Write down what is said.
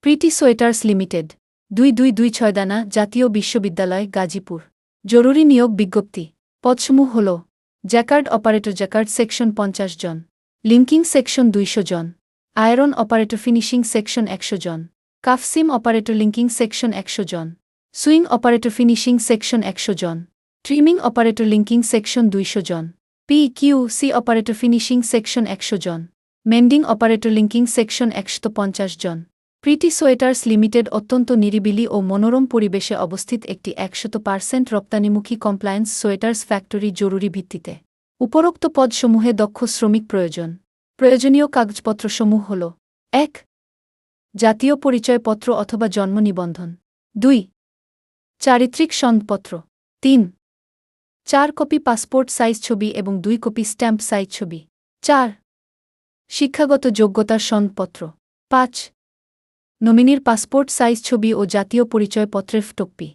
প্রীতি sweaters limited 2226 দানা জাতীয় বিশ্ববিদ্যালয় গাজীপুর জরুরি নিয়োগ বিজ্ঞপ্তি পদসমূহ হল জ্যাকার্ড অপারেটর জ্যাকার্ড সেকশন 50 জন লিঙ্কিং সেকশন 200 জন আয়রন অপারেটর ফিনিশিং সেকশন 100 জন কাফসিম অপারেটর লিঙ্কিং সেকশন 100 জন সুইং অপারেটর ফিনিশিং সেকশন 100 জন ট্রিমিং অপারেটর লিঙ্কিং সেকশন 200 জন PQC operator finishing section 100 জন মেন্ডিং operator linking section 150 জন প্রীতি sweaters limited অত্যন্ত নিরিবিলি ও মনোরম পরিবেশে অবস্থিত একটি 100% রপ্তানিমুখী কমপ্লায়েন্স সোয়েটার্স ফ্যাক্টরি জরুরি ভিত্তিতে উপরোক্ত পদসমূহে দক্ষ শ্রমিক প্রয়োজন প্রয়োজনীয় কাগজপত্রসমূহ হল 1 জাতীয় পরিচয়পত্র অথবা জন্ম নিবন্ধন 2 চারিত্রিক সনদপত্র 3 4 কপি পাসপোর্ট সাইজ ছবি এবং 2 কপি স্ট্যাম্প সাইজ ছবি 4 শিক্ষাগত যোগ্যতার সনদপত্র 5 নমিনির পাসপোর্ট সাইজ ছবি ও জাতীয় পরিচয়পত্রের ফটোকপি